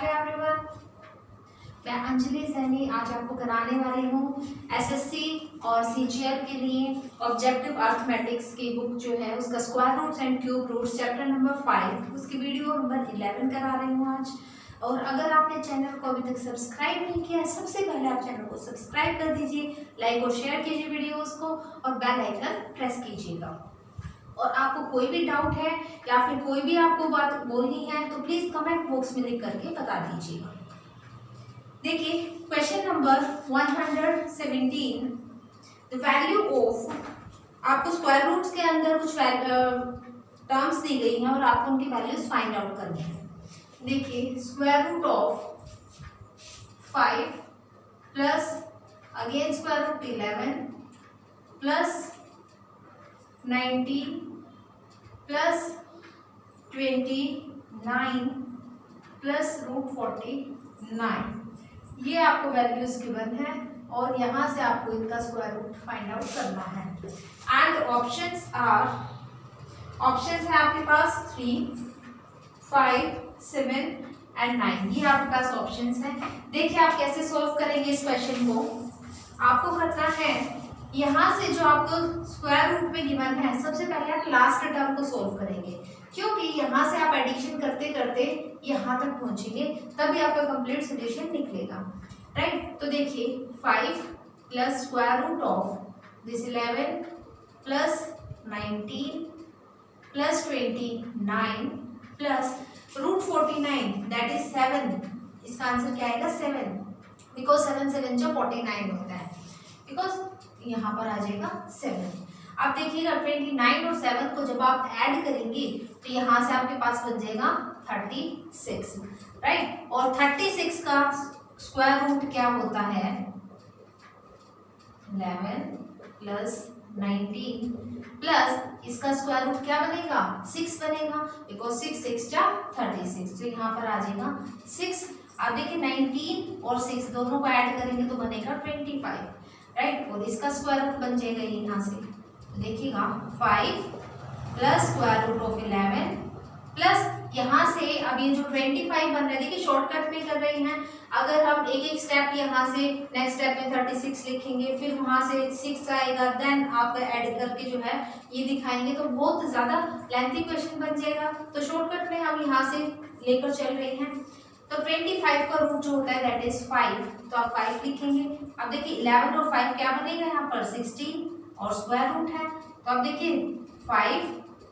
Hi everyone, मैं अंजलि सैनी आज आपको कराने वाली हूँ एसएससी और सीजीएल के लिए ऑब्जेक्टिव अर्थमेटिक्स की बुक जो है उसका square roots and cube roots chapter number 5 उसकी वीडियो नंबर 11 करा रही हूँ आज। और अगर आपने चैनल को अभी तक सब्सक्राइब नहीं किया है, सबसे पहले आप चैनल को सब्सक्राइब कर दीजिए, लाइक और शेयर कीजिए वीडियोज़ को और बेल आइकन प्रेस कीजिएगा। और आपको कोई भी डाउट है या फिर कोई भी आपको बात बोलनी है तो प्लीज कमेंट बॉक्स में लिख करके बता दीजिएगा। देखिए question number 117, the value of, आपको स्क्वायर रूट्स के अंदर कुछ टर्म्स दी गई हैं और आपको उनकी वैल्यूज फाइंड आउट करनी है। देखिए square root of 5 plus again square root 11 plus 19 plus 29 plus root 49, ये आपको वैल्यूज गिवन है और यहाँ से आपको इनका स्क्वायर रूट फाइंड आउट करना है। एंड ऑप्शंस है आपके पास 3, 5, 7 एंड 9, ये आपके पास ऑप्शंस हैं। देखिए आप कैसे सॉल्व करेंगे इस क्वेश्चन को। आपको करना है यहाँ से जो आपको स्क्वायर रूट में गिवन है, सबसे पहले आप लास्ट टर्म को सॉल्व करेंगे, क्योंकि यहाँ से आप एडिशन करते करते यहाँ तक पहुँचेंगे तभी आपका कंप्लीट सॉल्यूशन निकलेगा, राइट। तो देखिए 5 plus square root of this 11 plus 19 plus 29 plus root 49 that is 7, इसका आंसर क्या आएगा 7, बिकॉज 7 7 जो 49 होता है, बिकॉज यहाँ पर आ जाएगा 7। अब देखिएगा 29 और 7 को जब आप ऐड करेंगे तो यहाँ से आपके पास बन जाएगा 36, राइट। और 36 का स्क्वायर रूट क्या होता है 11 प्लस 19 प्लस इसका स्क्वायर रूट क्या बनेगा 6 बनेगा, बिकॉज 6 6 जा 36, तो यहाँ पर आ जाएगा 6। अब देखिए 19 और 6 दोनों को ऐड करेंगे तो बनेगा 25, राइट। और इसका स्क्वायर रूट बन जाएगा यहाँ से, तो देखिएगा 5 plus square root of 11 plus यहाँ से अब ये जो 25 बन रहा है, देखिए शॉर्टकट में कर रहे हैं। अगर हम एक एक स्टेप यहाँ से नेक्स्ट स्टेप में 36 लिखेंगे, फिर वहाँ से 6 आएगा, देन आप ऐड करके जो है ये दिखाएंगे तो बहुत ज़्यादा लेंथी क्वेश्चन बन जाएगा। तो शॉर्टकट में हम यहाँ से लेकर चल रहे हैं। तो 25 का रूट जो होता है दैट इज 5, तो आप 5 लिखेंगे। अब देखिए 11 और 5 क्या बनेगा यहाँ पर 16 और स्क्वायर रूट है, तो अब देखिए 5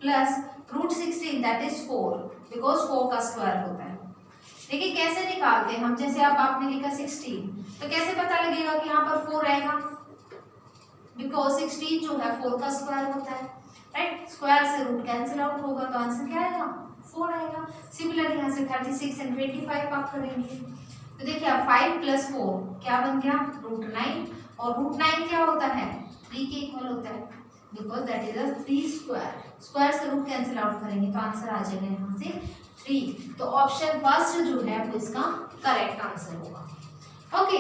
plus root 16 that is 4, because 4 का स्क्वायर होता है। देखिए कैसे निकालते हैं हम, जैसे अब आपने लिखा 16 तो कैसे पता लगेगा कि यहाँ पर 4 आएगा, बिकॉज 16 जो है 4 का स्क्वायर होता है, राइट। स्क्वायर से रूट कैंसिल आउट होगा तो आंसर क्या आएगा 4 आएगा। सिमिलर यहाँ से 36 एंड 25 आप करेंगे तो देखिए अब 5 प्लस 4 क्या बन गया रूट 9, और रूट 9 क्या होता है 3 के इक्वल होता है, because that is a 3 square. Square से रूट कैंसिल आउट करेंगे तो आंसर आ जाएगा यहाँ से 3। तो ऑप्शन फर्स्ट जो है वो इसका करेक्ट आंसर होगा। ओके,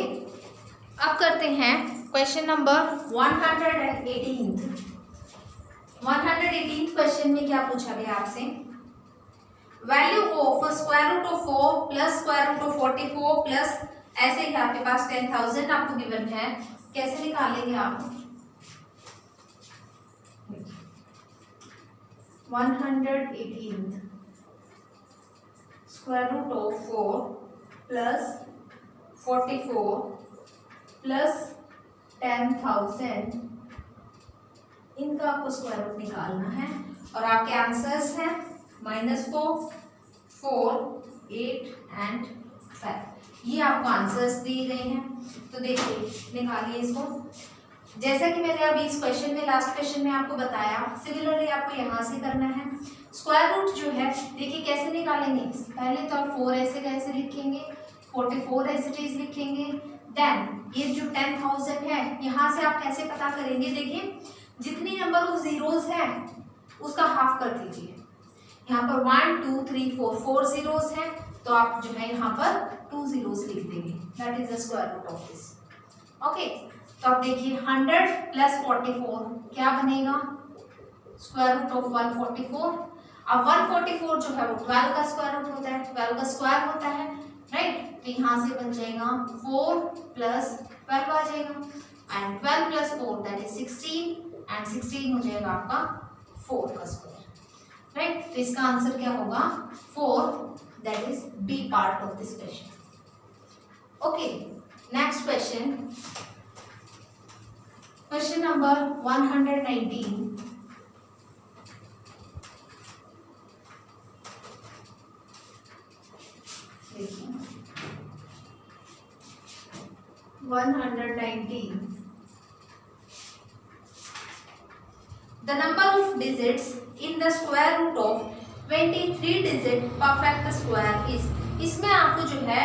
अब करते हैं क्वेश्चन नंबर 118 क्वेश्चन में क्या पूछा गया आपसे, value of square root of 4 plus square root of 44 plus ऐसे ही आपके पास 10,000 आपको गिवन है, कैसे निकालेंगे आप 118 square root of 4 plus 44 plus 10,000, इनका आपको स्क्वायर रूट निकालना है और आपके आंसर्स हैं -4, 4, 8 एंड 5, ये आपको आंसर्स दिए गए हैं। तो देखिए निकालिए इसको, जैसा कि मैंने अभी इस क्वेश्चन में लास्ट क्वेश्चन में आपको बताया, सिमिलरली आपको यहाँ से करना है। स्क्वायर रूट जो है देखिए कैसे निकालेंगे, पहले तो आप 4 ऐसे कैसे लिखेंगे, 44 एज इट इज लिखेंगे, देन ये जो 10,000 है यहाँ से आप कैसे पता करेंगे, देखिए जितनी नंबर ऑफ जीरोज है उसका हाफ कर दीजिए। यहाँ पर 1 2 3 4 जीरोज हैं तो आप जो है यहाँ पर 2 जीरोज लिख देंगे, that is the square root of this. Okay, तो आप देखिए 100 प्लस 44 क्या बनेगा स्क्वायर रूट ऑफ 144। अब 144 जो है वो 12 का स्क्वायर रूट होता है, 12 का स्क्वायर होता है, राइट। तो यहाँ से बन जाएगा 4 प्लस 12 आ जाएगा, and 12 plus 4 that is 16, and 16 हो जाएगा आपका 4 का स्क्वायर, राइट। तो इसका आंसर क्या होगा 4, that is B part of this question. Okay, next question, question number 119। देखिए 119, the number of digits in the square root of 23 digit perfect square is, इसमें आपको जो है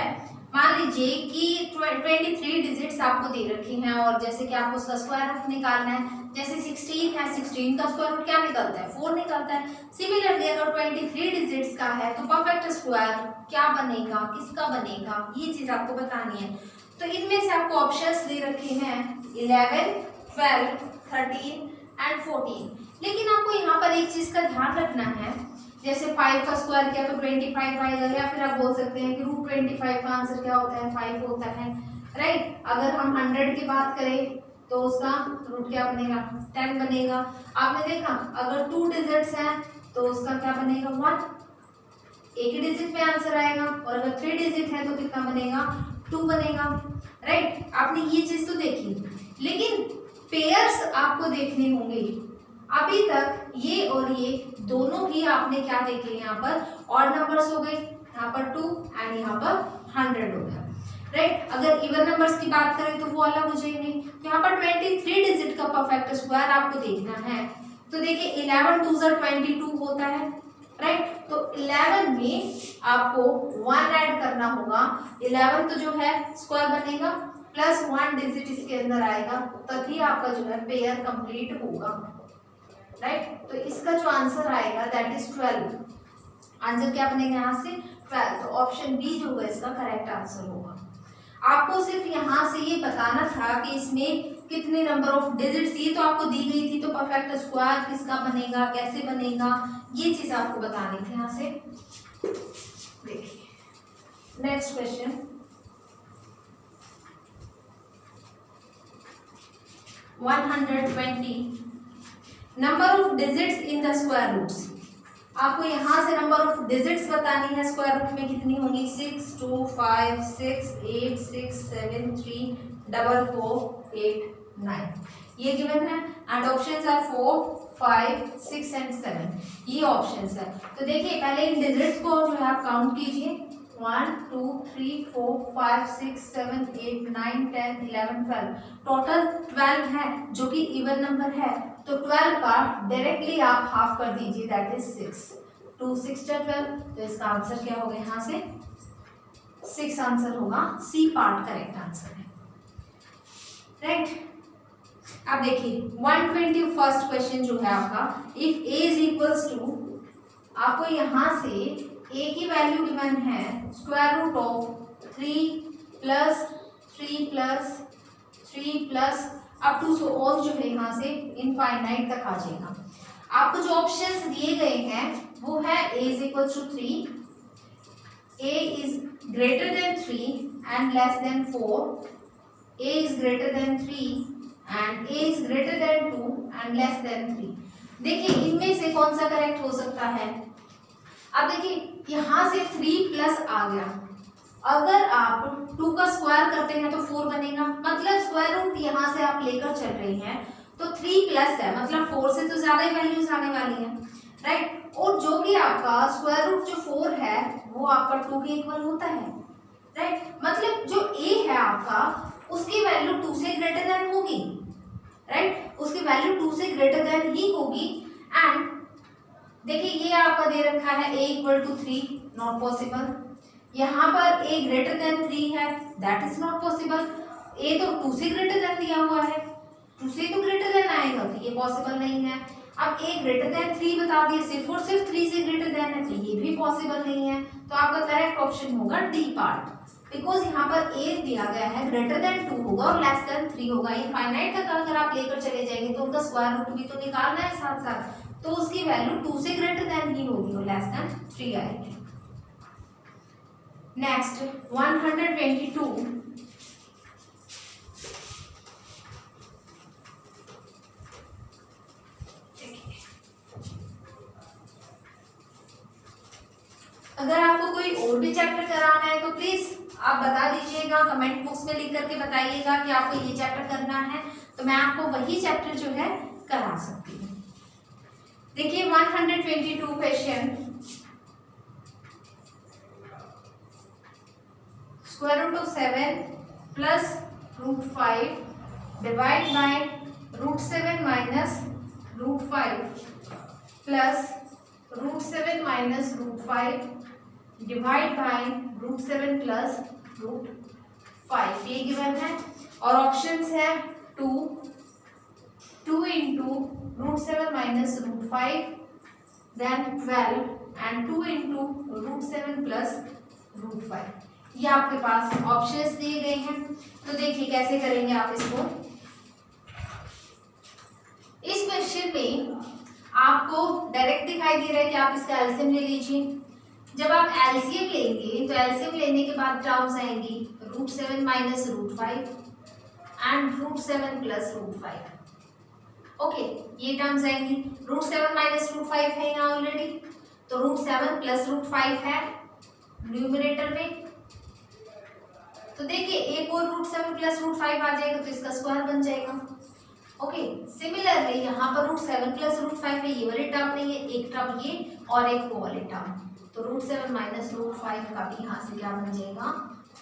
मान लीजिए कि 23 डिजिट्स आपको दे रखी हैं और जैसे कि आपको उसका स्क्वायर रूट निकालना है, जैसे 16 है, 16 का स्क्वायर रूट क्या निकलता है 4 निकलता है। सिमिलरली अगर 23 डिजिट्स का है तो परफेक्ट स्क्वायर क्या बनेगा, किसका बनेगा, ये चीज आपको बतानी है। तो इनमें से आपको ऑप्शंस दे रखे हैं 11, 12, 13 एंड 14, लेकिन आपको यहाँ पर एक चीज का ध्यान रखना है, जैसे 5 का स्क्वायर किया तो 25 आएगा, या फिर आप बोल सकते हैं कि रूट 25 का आंसर क्या होता है 5 होता है, राइट। अगर हम 100 की बात करें तो उसका रूट क्या बनेगा 10 बनेगा। आपने देखा अगर 2 डिजिट्स हैं तो उसका क्या बनेगा 1, एक ही डिजिट में आंसर आएगा, और अगर 3 डिजिट है तो कितना बनेगा 2 बनेगा, राइट। आपने ये चीज तो देखी, लेकिन पेयर्स आपको देखने होंगे। अभी तक ये और ये दोनों ही आपने क्या देखे, यहाँ पर ऑड नंबर्स हो गए, यहाँ पर 2 एंड यहाँ पर 100 हो गया, राइट। अगर इवन नंबर्स की बात करें तो वो अलग हो जाएंगे। यहाँ पर 23 डिजिट का परफेक्ट स्क्वायर आपको देखना है, तो देखिए 11 2 22 होता है, राइट। तो 11 में आपको 1 ऐड करना होगा, 11 तो जो है स्क्वायर बनेगा प्लस 1 डिजिट इसके अंदर आएगा, तभी आपका जो है पेयर कंप्लीट होगा, राइट। तो इसका जो आंसर आएगा दैट इज 12, आंसर क्या बनेगा यहाँ से 12, तो ऑप्शन बी जो होगा इसका करेक्ट आंसर होगा। आपको सिर्फ यहाँ से ये बताना था कि इसमें कितने नंबर ऑफ डिजिट्स, ये तो आपको दी गई थी, तो परफेक्ट स्क्वायर किसका बनेगा, कैसे बनेगा, ये चीज आपको बतानी थी यहाँ से। देखिए next question, number of digits in the square roots. आपको यहाँ से नंबर ऑफ डिजिट्स बतानी है स्क्वायर रूट में कितनी होगी 6 2 5 6 8 6 7 3 4 4 8 9, ये गिवन है, एंड ऑप्शंस आर 4 5 6 एंड 7, ये ऑप्शंस है। तो देखिए पहले इन डिजिट्स को जो है आप काउंट कीजिए 1 2 3 4 5 6 7 8 9 10 11 12, टोटल 12 है जो कि इवन नंबर है, तो 12 का डायरेक्टली आप हाफ कर दीजिए दैट इज 6, 2 6 12, तो इसका आंसर क्या होगा यहाँ से 6 आंसर होगा, सी पार्ट करेक्ट आंसर है, राइट। अब देखिए 121st क्वेश्चन जो है आपका, if a is equals to, आपको यहाँ से a की वैल्यू गिवन है square root of 3 plus 3 plus 3 plus up to so on जो है यहाँ से इनफाइनाइट तक आ जाएगा। आपको जो ऑप्शंस दिए गए हैं वो है a is equal to 3, a is greater than 3 and less than 4, a is greater than 3 and a is greater than 2 and less than 3। देखिए इनमें से कौन सा करेक्ट हो सकता है। अब देखिए यहाँ से 3 प्लस आ गया, अगर आप 2 का स्क्वायर करते हैं तो 4 बनेगा, मतलब स्क्वायर रूट यहाँ से आप लेकर चल रही हैं तो 3 प्लस है, मतलब 4 से तो ज्यादा ही वैल्यूज आने वाली है, राइट। और जो भी आपका स्क्वायर रूट जो 4 है वो आपका 2 के इक्वल होता है, राइट। मतलब जो a है आपका उसकी वैल्यू 2 से ग्रेटर देन होगी, राइट, उसकी वैल्यू 2 से ग्रेटर देन ही होगी। एंड देखिए ये आपका दे रखा है a equal to 3, not possible. यहाँ पर a ग्रेटर देन 3 है, that is not possible. a तो 2 से ग्रेटर देन दिया हुआ है, 2 से तो ग्रेटर देन आएगा, तो ये पॉसिबल नहीं है। अब a ग्रेटर देन 3 बता दिए, सिर्फ और सिर्फ 3 से ग्रेटर देन है, तो ये भी पॉसिबल नहीं है। तो आपका करेक्ट ऑप्शन होगा डी पार्ट, बिकॉज यहाँ पर a दिया गया है ग्रेटर देन 2 होगा और लेस देन 3 होगा। इनफाइनाइट तक अगर आप लेकर चले जाएंगे तो उनका स्क्वायर रूट भी तो निकालना है साथ साथ, तो उसकी वैल्यू 2 से ग्रेटर देन ही होगी और लेस देन 3 आएगी। नेक्स्ट 122 अगर आपको कोई और भी चैप्टर कराना है तो प्लीज आप बता दीजिएगा, कमेंट बॉक्स में लिख करके बताइएगा कि आपको ये चैप्टर करना है, तो मैं आपको वही चैप्टर जो है करा सकती हूँ। देखिए 122 question, square root of 7 plus root 5 divide by root 7 minus root 5 plus root 7 minus root 5 divide by root 7 plus root 5, ये गिवन है। और ऑप्शंस है 2 into root 7 minus root 5 then 12 and 2 into root 7 plus root 5, ये आपके पास options दिए गए हैं। तो देखिए कैसे करेंगे आप इसको। इस क्वेश्चन में आपको डायरेक्ट दिखाई दे रहा है कि आप इसका एलसीएम ले लीजिए। जब आप एलसीएम लेंगे तो एलसीएम लेने के बाद टर्म्स आएंगी root 7 minus root 5 and root 7 plus root 5। Okay, ये टर्म्स आएंगी। रूट 7 माइनस रूट 5 है यहाँ ऑलरेडी, तो रूट 7 प्लस रूट 5 है न्यूमरेटर में। तो देखिए एक और रूट 7 प्लस रूट 5 आ जाएगा तो इसका स्क्वायर बन जाएगा। ओके, सिमिलरली यहाँ पर रूट 7 प्लस रूट 5 है, ये वाली टर्म नहीं है, एक टर्म ये और एक वो वाली टर्म, तो रूट 7 माइनस रूट 5 का भी यहाँ से क्या बन जाएगा,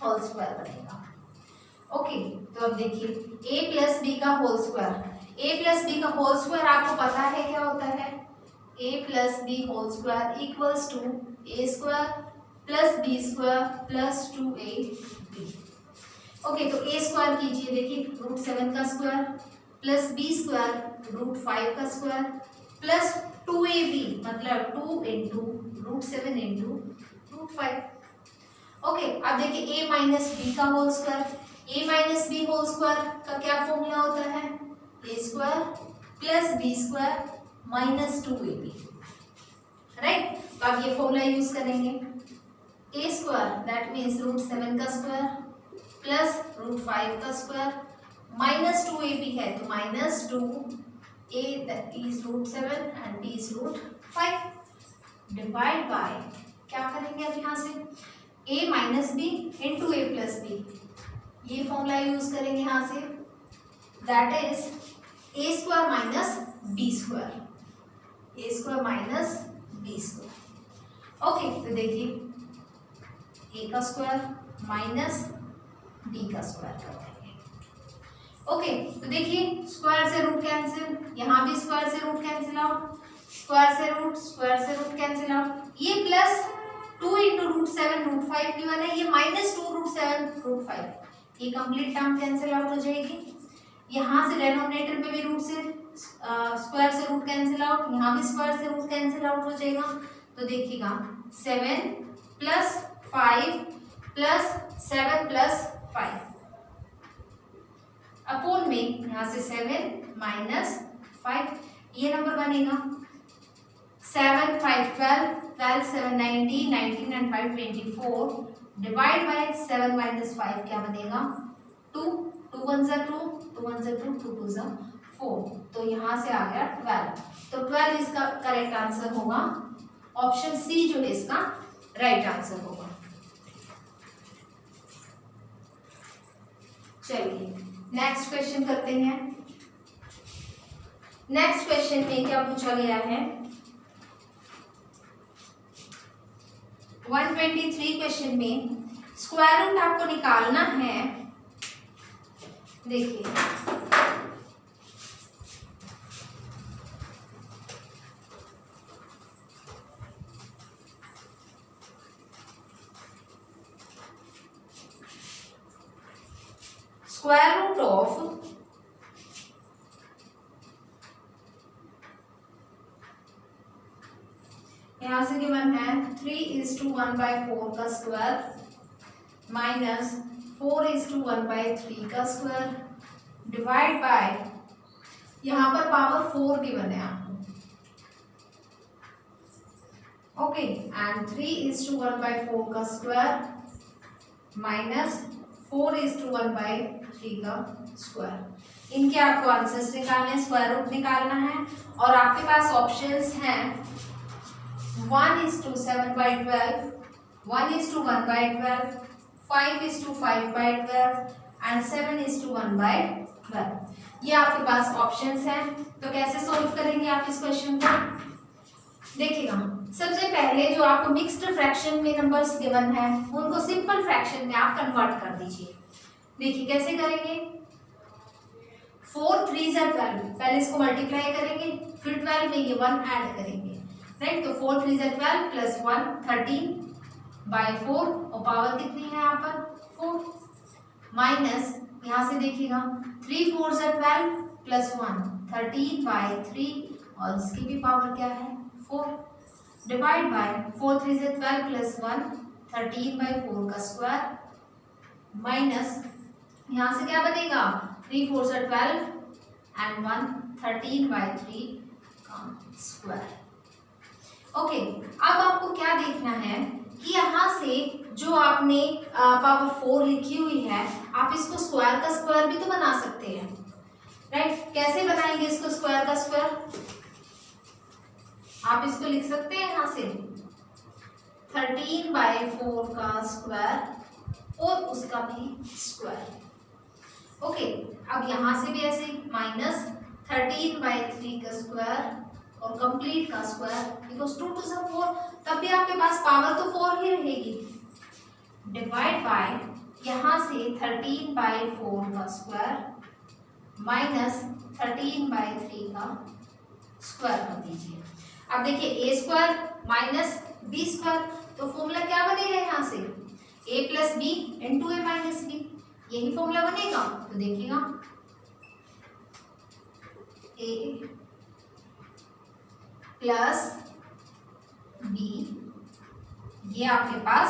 होल स्क्वायर बनेगा। ओके, तो अब देखिए a प्लस बी का whole square, a plus B का होल स्क्वायर आपको पता है क्या होता है, a plus B whole square equals to a square plus B square plus 2ab। Okay, तो a स्क्वायर कीजिए, देखिए रूट 7 का square plus B square root 5 का स्क्वायर प्लस 2ab, मतलब 2 into root 7 into root 5। Okay, अब देखिए a minus B का whole square, a minus B whole square का क्या फॉर्मूला होता है, a square plus B square minus 2ab, right. तो अब ये फॉर्मूला यूज करेंगे, a square that means root 7 का स्क्वायर प्लस रूट 5 का स्क्वायर माइनस 2ab है तो minus 2a that is root 7 and b is root 5 divide by, क्या करेंगे अब यहाँ से a minus B into a plus B, ये फॉर्मूला यूज करेंगे यहाँ से, that is a square minus B square, a square minus B square. Okay, तो देखिए a का स्क्वायर माइनस b का स्क्वायर कर देंगे। ओके, तो देखिए स्क्वायर से रूट कैंसिल, यहाँ भी स्क्वायर से रूट कैंसिल आउट, स्क्वायर से रूट कैंसिल आउट, ये plus 2 into root 7 root 5 given है, ये माइनस 2 रूट 7 रूट 5, ये कंप्लीट टर्म कैंसिल आउट हो जाएगी। यहाँ से डिनोमिनेटर में भी रूट से स्क्वायर से रूट कैंसिल आउट, यहाँ भी स्क्वायर से रूट कैंसिल आउट हो जाएगा। तो देखिएगा 7 प्लस 5 प्लस 7 प्लस 5 अपोन में यहाँ से 7 माइनस 5, ये नंबर बनेगा 7 5 12 12 7 19 19 एंड 5 24 डिवाइड बाय 7 माइनस 5 क्या बनेगा 2 2 1 ज़ा 2 2 1 ज़ा 2 2 2 ज़ा 4, तो यहाँ से आ गया 12, तो 12 इसका करेक्ट आंसर होगा, ऑप्शन सी जो है इसका राइट आंसर होगा। चलिए नेक्स्ट क्वेश्चन करते हैं। नेक्स्ट क्वेश्चन में क्या पूछा गया है, 123 क्वेश्चन में स्क्वायर रूट आपको निकालना है। देखिए स्क्वायर रूट ऑफ यहाँ से गिवन है 3:1/4 का स्क्वायर माइनस 4:1/3 का स्क्वायर डिवाइड बाय, यहाँ पर पावर 4 गिवन है आपको, ओके, एंड 3:1/4 का स्क्वायर -4:1/3 का स्क्वायर। इनके आपको आंसर्स निकालने, स्क्वायर रूट निकालना है। और आपके पास ऑप्शंस हैं 1:7/12, 1:1/12, 5:5/12 एंड 7:1/12। ये आपके पास ऑप्शंस हैं। तो कैसे सोल्व करेंगे आप इस क्वेश्चन को? देखिएगा, सबसे पहले जो आपको मिक्स्ड फ्रैक्शन में नंबर्स गिवन है उनको सिंपल फ्रैक्शन में आप कन्वर्ट कर दीजिए। देखिए कैसे करेंगे। 4 3 12, पहले इसको मल्टीप्लाई करेंगे, फिर 12 में ये 1 ऐड करेंगे, राइट। तो 4 3 12 प्लस 1 13/4 और पावर कितनी है यहाँ पर 4 माइनस यहाँ से देखिएगा 3 4 12 प्लस 1 13/3 और इसकी भी पावर क्या है 4 डिवाइड बाय 4 3 12 प्लस 1 13/4 का स्क्वायर माइनस यहाँ से क्या बनेगा 3 4 12 एंड 1 13/3 का स्क्वायर। ओके, अब आपको क्या देखना है कि यहाँ से जो आपने पावर 4 लिखी हुई है, आप इसको स्क्वायर का स्क्वायर भी तो बना सकते हैं, राइट। कैसे बनाएंगे इसको स्क्वायर का स्क्वायर? आप इसको लिख सकते हैं यहाँ से 13/4 का स्क्वायर और उसका भी स्क्वायर। ओके, अब यहाँ से भी ऐसे माइनस 13/3 का स्क्वायर और कंप्लीट का स्क्वायर बिकॉज 2 2 4, तब भी आपके पास पावर तो 4 ही रहेगी। डिवाइड बाय यहाँ से 13/4 का स्क्वायर माइनस 13/3 का स्क्वायर कर दीजिए। अब देखिए A square minus B square, तो फॉर्मूला क्या बनेगा यहाँ से a plus B into A minus B, यही फॉर्मूला बनेगा। तो देखिएगा a प्लस बी, ये आपके पास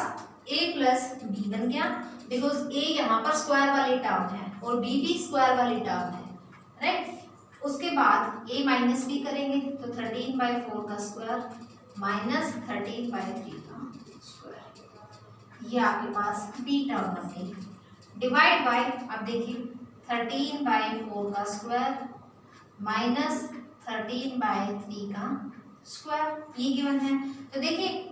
a प्लस बी बन गया बिकॉज a यहाँ पर स्क्वायर वाली टर्म है और b भी स्क्वायर वाली टर्म है, राइट। उसके बाद a माइनस बी करेंगे तो 13/4 का स्क्वायर माइनस 13/3 का स्क्वायर, ये आपके पास b टर्म बन गई। डिवाइड बाय, अब देखिए 13/4 का स्क्वायर माइनस 13/3 का स्क्वायर, ये गिवन है। तो देखिए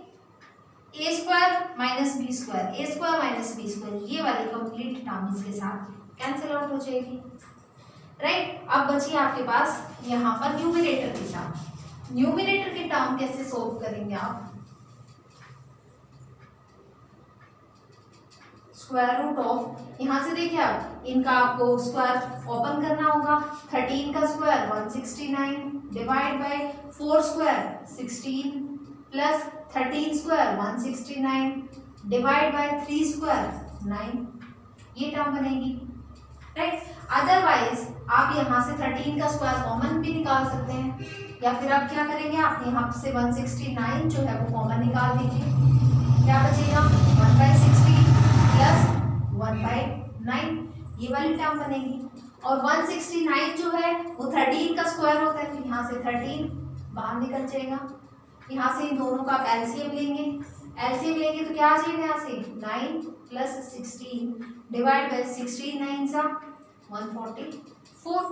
A square minus B square, A square minus B square, ये वाली कंप्लीट टर्म इसके साथ कैंसिल आउट हो जाएगी, राइट। अब बची आपके पास यहाँ पर न्यूमरेटर की टर्म। न्यूमरेटर की टर्म कैसे सोल्व करेंगे आप? स्क्वायर रूट ऑफ, यहाँ से देखिए आप इनका आपको स्क्वायर ओपन करना होगा। 13 का square 169 divide by 4 square 16 plus 13 square 169 divide by 3 square 9, ये टर्म बनेगी, राइट। अदरवाइज आप यहाँ से 13 का स्क्वायर कॉमन भी निकाल सकते हैं, या फिर आप क्या करेंगे, आप यहाँ से 169 जो है वो कॉमन निकाल दीजिए। क्या बचेगा 1/16 प्लस 1/9, ये वाली टर्म बनेगी। और 169 जो है वो 13 का स्क्वायर होता है, तो यहाँ से 13 बाहर निकल जाएगा। यहाँ से इन दोनों का आप एलसीएम लेंगे, एलसीएम लेंगे तो क्या आ जाएगा यहाँ से 9 प्लस 16 डिवाइड बाय 16 9 सा 144,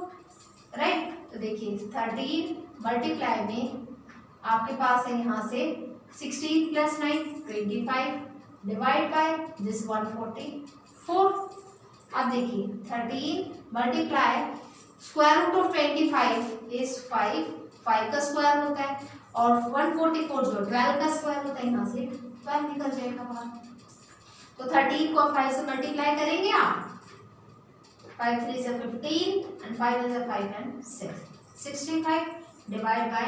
राइट। तो देखिए 13 मल्टीप्लाई में आपके पास है यहाँ से 16 प्लस 9 25 डिवाइड बाय दिस 144। अब देखिए 13 multiply square root of 25 is 5 का स्क्वायर होता है, और 144 जो 12 का स्क्वायर होता है, यहाँ से 12 निकल जाएगा बाहर। तो 13 को 5 से मल्टीप्लाई करेंगे आप, 5 3 से 15 and 5 is 5 and 6 65 divide by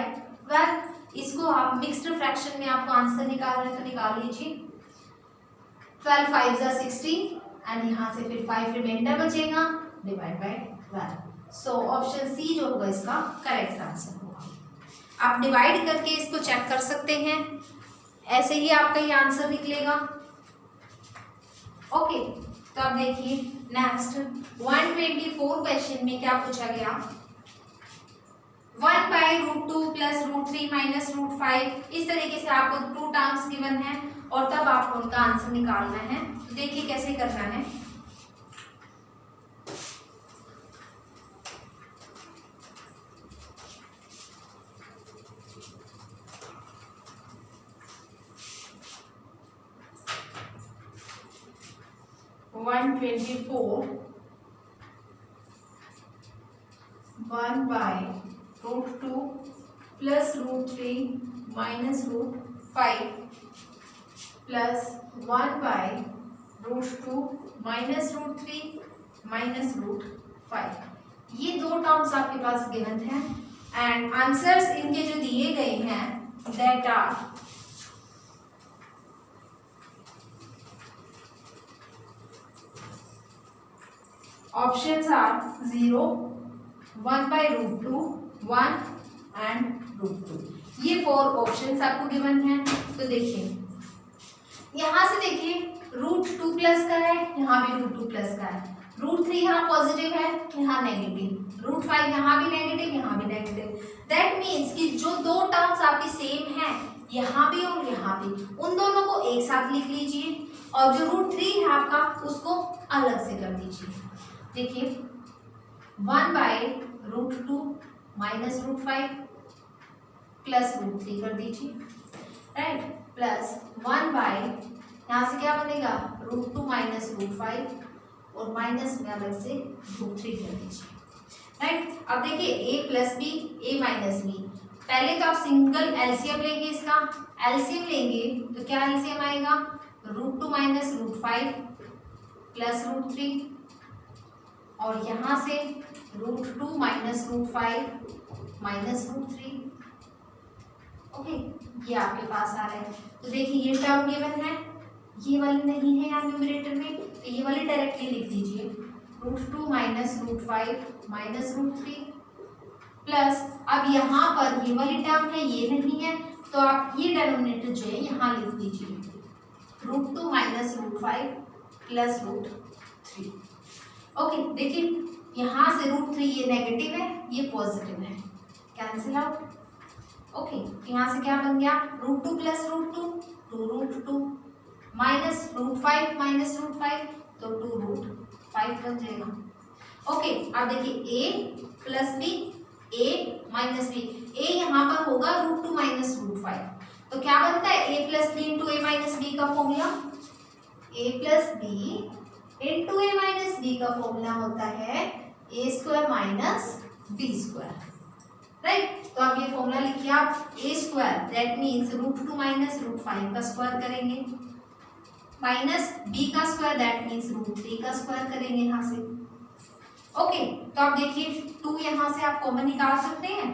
12। इसको आप मिक्स्ड फ्रैक्शन में आपको आंसर निकालना है तो निकाल लीजिए। 12 5 is 16 एंड यहाँ से फिर 5 रिमाइंडर बचेगा divide by 12। So option C जो होगा इसका करेक्ट आंसर होगा। आप डिवाइड करके इसको चेक कर सकते हैं, ऐसे ही आपका ये आंसर निकलेगा। ओके, तो अब देखिए नेक्स्ट 124 क्वेश्चन में क्या पूछा गया, 1/√2 प्लस √3 माइनस √5, इस तरीके से आपको 2 टर्म्स गिवन है और तब आपको उनका आंसर निकालना है। तो देखिए कैसे करना है। One 1/√2 plus √3 minus √5 plus 1/√2 minus √3 minus √5। ये दो टर्म्स आपके पास गिवन है एंड आंसर्स इनके जो दिए गए हैं that are options are 0, 1/√2, 1 and √2। ये 4 ऑप्शंस आपको गिवन है। तो देखिए यहाँ से देखिए √2 प्लस का है, यहाँ भी √2 प्लस का है, √3 यहाँ पॉजिटिव है, यहाँ नेगेटिव, √5 यहाँ भी नेगेटिव, यहाँ भी नेगेटिव। दैट मीन्स कि जो दो टर्म्स आपकी सेम है यहाँ भी और यहाँ भी, उन दोनों को एक साथ लिख लीजिए और जो √3 है आपका उसको अलग से कर दीजिए। देखिए 1/√2 माइनस √5 प्लस √3 कर दीजिए, राइट, प्लस 1/ यहाँ से क्या बनेगा √2 माइनस √5 और माइनस में अलग से √3 कर दीजिए, राइट। अब देखिए a plus B a minus B, पहले तो आप सिंगल एलसीएम लेंगे, इसका एलसीएम लेंगे तो क्या एलसीएम आएगा √2 माइनस √5 प्लस √3 और यहाँ से √2 माइनस √5 माइनस √3। ओके, ये आपके पास आ रहा है। तो देखिए ये टर्म गिवन है, ये वाली नहीं है यहाँ न्यूमरेटर में, तो ये वाली डायरेक्टली लिख दीजिए √2 माइनस √5 माइनस √3 प्लस अब यहाँ पर ये वाली टर्म है, ये नहीं है, तो आप ये डिनोमिनेटर जो है यहाँ लिख दीजिए √2 माइनस √5 प्लस √3। ओके, देखिए यहाँ से √3 ये नेगेटिव है, ये पॉजिटिव है, कैंसिल आउट। ओके, यहाँ से क्या बन गया √2 प्लस √2 2√2 माइनस √5 माइनस √5 तो 2√5 बन जाएगा। ओके, अब देखिए a plus B a minus B, a यहाँ पर होगा √2 माइनस √5, तो क्या बनता है a plus B into a minus B का formula, a plus B into a minus B का फॉर्मूला होता है a² माइनस b², राइट। तो आप ये फॉर्मूला लिखिए आप a², दैट मीन्स √2 माइनस √5 का स्क्वायर करेंगे माइनस b का स्क्वायर, दैट मीन्स √3 का स्क्वायर करेंगे यहाँ से। ओके, तो आप देखिए 2 यहाँ से आप कॉमन निकाल सकते हैं,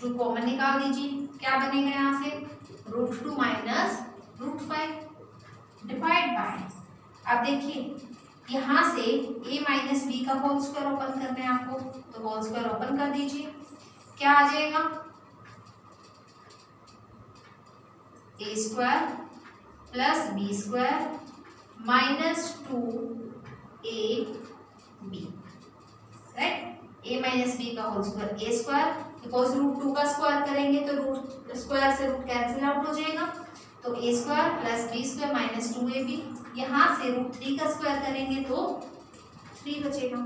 2 कॉमन निकाल दीजिए, क्या बनेगा यहाँ से √2 माइनस √5 डिवाइड बाय, अब देखिए यहाँ से a माइनस बी का होल स्क्वायर ओपन करना है आपको, तो होल स्क्वायर ओपन कर दीजिए, क्या आ जाएगा a² plus b² minus 2ab, right, a minus B का होल स्क्वायर a², बिकॉज √2 का स्क्वायर करेंगे तो रूट स्क्वायर से रूट कैंसिल आउट हो जाएगा, तो a² plus b² minus 2ab, यहाँ से √3 का स्क्वायर करेंगे तो 3 बचेगा,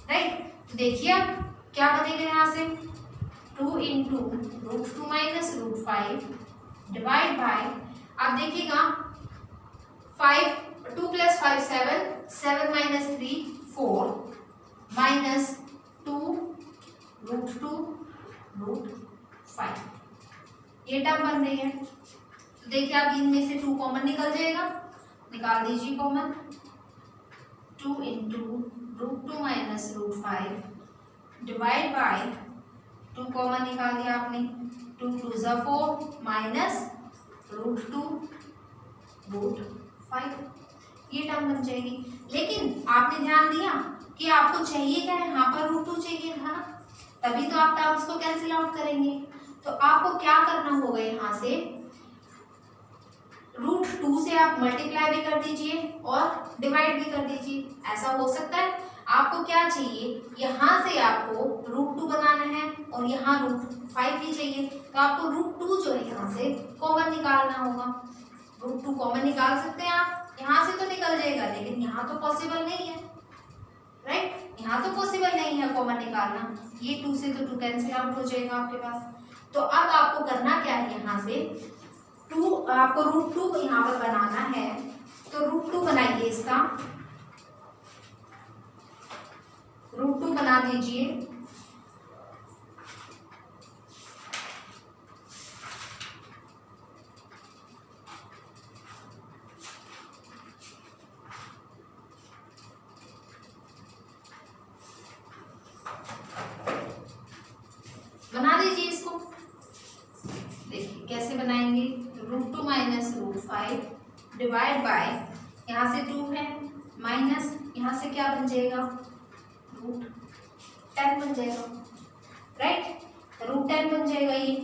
राइट। तो देखिए अब क्या बनेगा यहाँ से 2 इंटू √2 माइनस √5 डिवाइड बाय, आप देखिएगा 2 प्लस 5 7 माइनस 3 4 माइनस 2 √2 √5, ये टर्म बन रही है। तो देखिए आप इनमें से 2 कॉमन निकल जाएगा, निकाल दीजिए common, 2 into √2 minus √5 divide bye 2 common निकाल दिया आपने, 2 2 ज़ा 4 माइनस √2 √5, ये टर्म बन जाएगी। लेकिन आपने ध्यान दिया कि आपको चाहिए क्या है, यहाँ पर √2 चाहिए था, तभी तो आप टर्म्स को कैंसिल आउट करेंगे। तो आपको क्या करना होगा, यहाँ से √2 से आप मल्टीप्लाई भी कर दीजिए और डिवाइड भी कर दीजिए, ऐसा हो सकता है। आपको क्या चाहिए, यहाँ से आपको √2 बनाना है और यहाँ √5 भी चाहिए, तो आपको √2 जो है यहाँ से कॉमन निकालना होगा, रूट 2 कॉमन निकाल सकते हैं आप, यहाँ से तो निकल जाएगा, लेकिन यहाँ तो पॉसिबल नहीं है, राइट? यहाँ तो पॉसिबल नहीं है कॉमन निकालना, ये 2 से तो 2 कैंसिल आउट हो जाएगा आपके पास। तो अब आपको करना क्या है, यहाँ से आपको रूट 2 यहाँ पर बनाना है, तो रूट 2 बनाइए, इसका रूट 2 बना दीजिए। बना दीजिए इसको, देखिए कैसे बनाएंगे, root 2 minus root 5 divide by, यहाँ से 2 है माइनस, यहाँ से क्या बन जाएगा, रूट 10 बन जाएगा, राइट? रूट 10 बन जाएगा ये।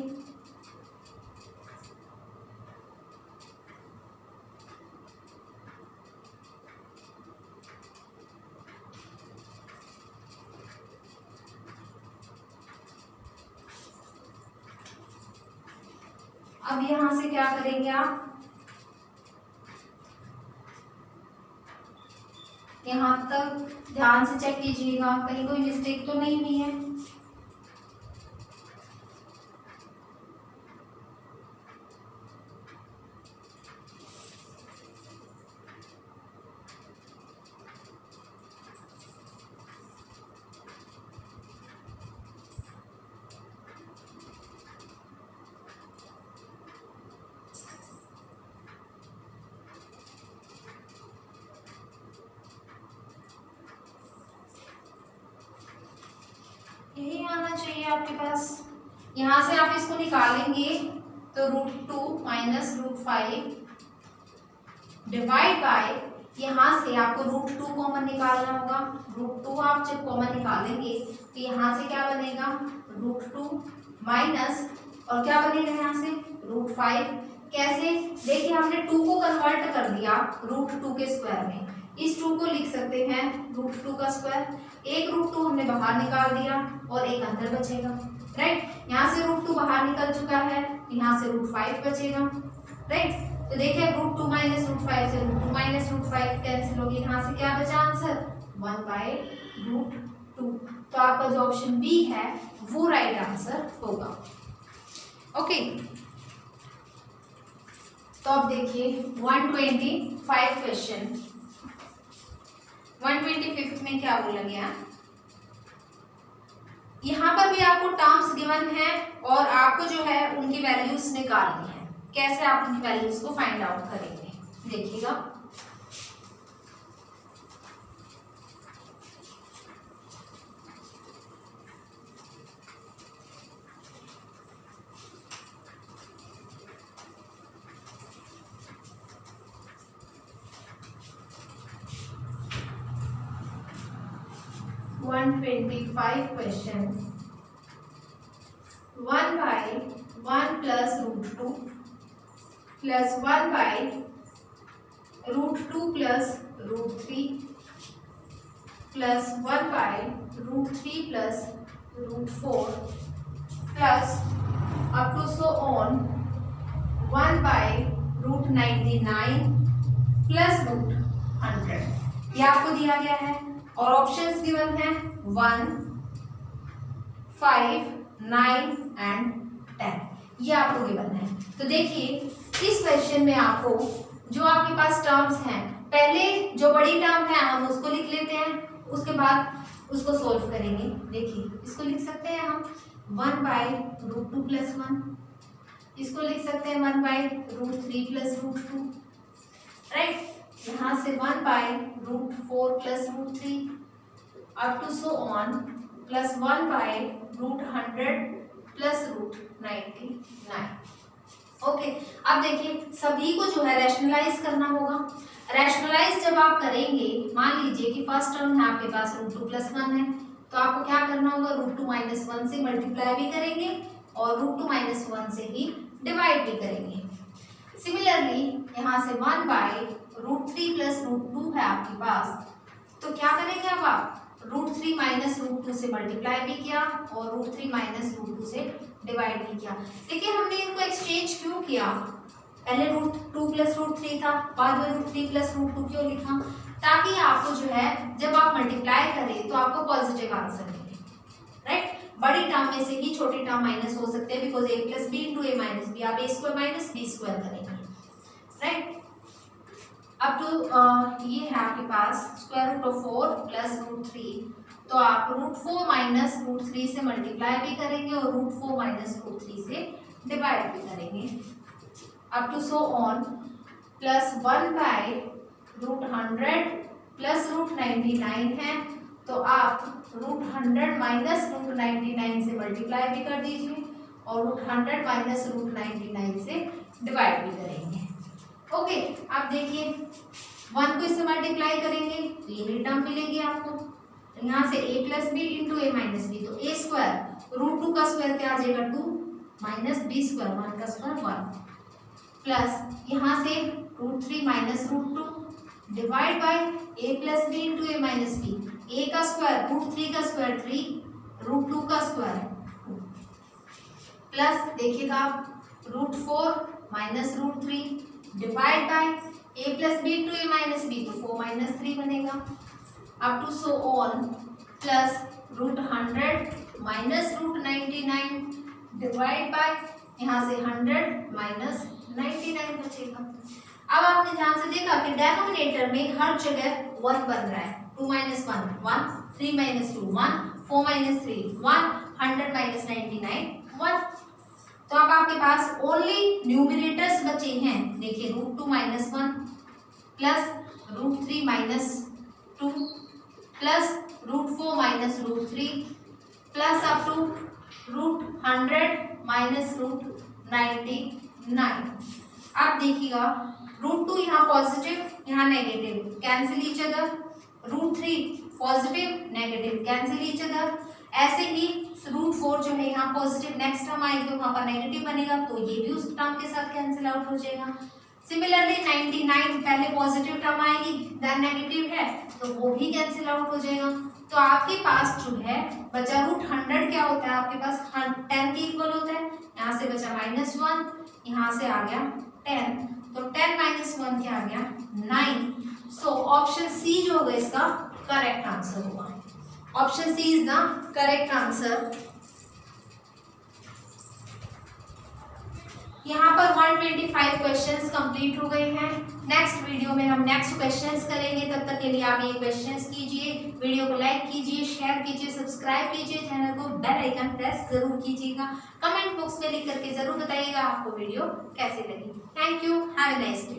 अब यहां से क्या करेंगे आप, यहां तक ध्यान से चेक कीजिएगा कहीं कोई मिस्टेक तो नहीं हुई है। यही आना चाहिए आपके पास। यहाँ से आप इसको निकालेंगे तो root 2 minus root 5 divide by, यहाँ से आपको रूट 2 कॉमन निकालना होगा। रूट 2 आप जब कॉमन निकालेंगे तो यहाँ से क्या बनेगा, रूट 2 माइनस, और क्या बनेगा यहाँ से रूट 5। कैसे, देखिए हमने 2 को कन्वर्ट कर दिया रूट 2 के स्क्वायर में, इस 2 को लिख सकते हैं रूट 2 का स्क्वायर। एक रूट 2 हमने बाहर निकाल दिया और एक अंदर बचेगा, राइट? यहाँ से रूट 2 बाहर निकल चुका है, यहाँ से रूट 5 बचेगा, राइट? तो देखिए रूट 2 माइनस रूट 5 से रूट 2 माइनस रूट 5 कैंसिल होगी, यहाँ से क्या बचा आंसर 1 बाय रूट 2। तो आपका जो ऑप्शन बी है वो राइट आंसर होगा। ओके, तो अब देखिए 125 क्वेश्चन, 125 में क्या बोला गया, यहाँ पर भी आपको टर्म्स गिवन है और आपको जो है उनकी वैल्यूज निकालनी है। कैसे आप उनकी वैल्यूज को फाइंड आउट करेंगे, देखिएगा। One 125 question, 1 by 1 plus root 2 plus 1 by root 2 plus root 3 plus 1 by root 3 plus root 4 plus up to so on 1 by root 99 plus root 100। ये आपको दिया गया है और ऑप्शंस गिवन है 1, 5, 9 एंड 10, ये आपको गिवन है। तो देखिए इस क्वेश्चन में आपको जो आपके पास टर्म्स हैं, पहले जो बड़ी टर्म है हम उसको लिख लेते हैं, उसके बाद उसको सोल्व करेंगे। देखिए इसको लिख सकते हैं हम 1 बाई रूट 2 प्लस 1, इसको लिख सकते हैं 1 by root 3 plus root 2, right? यहाँ से 1 by root 4 plus root 3 up to so on plus 1 by root 100 plus root 99। Okay, अब देखिए सभी को जो है रैशनलाइज करना होगा। रैशनलाइज जब आप करेंगे, मान लीजिए कि फर्स्ट टर्म है आपके पास रूट 2 प्लस 1 है, तो आपको क्या करना होगा, रूट 2 माइनस 1 से मल्टीप्लाई भी करेंगे और रूट 2 माइनस 1 से ही डिवाइड भी करेंगे। सिमिलरली यहाँ से 1 बाई रूट 3 प्लस रूट 2 है आपके पास, तो क्या करेंगे अब आप रूट 3 माइनस रूट 2 से मल्टीप्लाई भी किया और रूट 3 माइनस रूट 2 से डिवाइड भी किया। देखिए हमने इनको एक्सचेंज क्यों किया, पहले √2 प्लस √3 था, बाद में √3 प्लस √2 क्यों लिखा, ताकि आपको जो है जब आप मल्टीप्लाई करें तो आपको पॉजिटिव आंसर मिले, राइट। बड़ी टर्म में से ही छोटी टर्म माइनस हो सकते हैं, because a plus B into A minus B, आप a square minus B square करेंगे, राइट। अब तो ये है आपके पास स्क्वायर रूट ऑफ 4 प्लस √3, तो आप √4 माइनस √3 से मल्टीप्लाई भी करेंगे और √4 माइनस √3 से डिवाइड भी करेंगे, up to so on, plus 1/√100 plus √99 है, तो आप √100 माइनस √99 से मल्टीप्लाई भी कर दीजिए और √100 माइनस √99 से डिवाइड भी करेंगे। ओके, आप देखिए 1 को इससे मल्टीप्लाई करेंगे तो ये टर्म मिलेगी आपको, यहाँ से a plus B into A minus B, तो a स्क्वायर √2 का स्क्वायर क्या आ जाएगा 2 माइनस बी स्क्वायर 1 का स्क्वायर 1 प्लस यहाँ से √3 minus √2 divide by a plus B into A minus B, a का स्क्वायर √3 का स्क्वायर 3 √2 का स्क्वायर 2 प्लस देखिएगा आप √4 minus √3 divide by a plus B into A minus B, तो 4 माइनस 3 बनेगा, up to so on, plus √100 minus √99 divide by यहाँ से 100 minus 99 बचेगा। अब आपने ध्यान से देखा कि डेनोमिनेटर में हर जगह 1 बन रहा है, 2 माइनस 1 1, 3 माइनस 2 1, 4 माइनस 3 1, 100 माइनस 99 1, तो अब आपके पास ओनली न्यूमरेटर्स बचे हैं, देखिए √2 minus 1 plus √3 minus 2 plus √4 minus √3 plus up to √100 minus √99। अब देखिएगा √2 यहाँ पॉजिटिव यहाँ negative, cancel each other, √3 positive negative cancel each other, ऐसे ही √4 जो है यहाँ पॉजिटिव, नेक्स्ट टर्म आएगी तो वहाँ पर नेगेटिव बनेगा, तो ये भी उस टर्म के साथ कैंसिल आउट हो जाएगा। सिमिलरली 99 पहले पॉजिटिव टर्म आएगी देन नेगेटिव है तो वो भी कैंसिल आउट हो जाएगा। तो आपके पास जो है बचा √100 क्या होता है आपके पास 10 के इक्वल होता है, यहाँ से बचा -1, यहाँ से आ गया 10, तो 10 माइनस 1 क्या आ गया 9। सो ऑप्शन सी जो होगा इसका करेक्ट आंसर होगा, option C is the correct answer. यहाँ पर 125 क्वेश्चंस कंप्लीट हो गए हैं। नेक्स्ट वीडियो में हम नेक्स्ट क्वेश्चंस करेंगे, तब तक के लिए आप ये क्वेश्चंस कीजिए, वीडियो को लाइक कीजिए, शेयर कीजिए, सब्सक्राइब कीजिए, चैनल को बेल आइकन प्रेस जरूर कीजिएगा, कमेंट बॉक्स में लिख करके जरूर बताइएगा आपको वीडियो कैसे लगी। Thank you, have a nice day.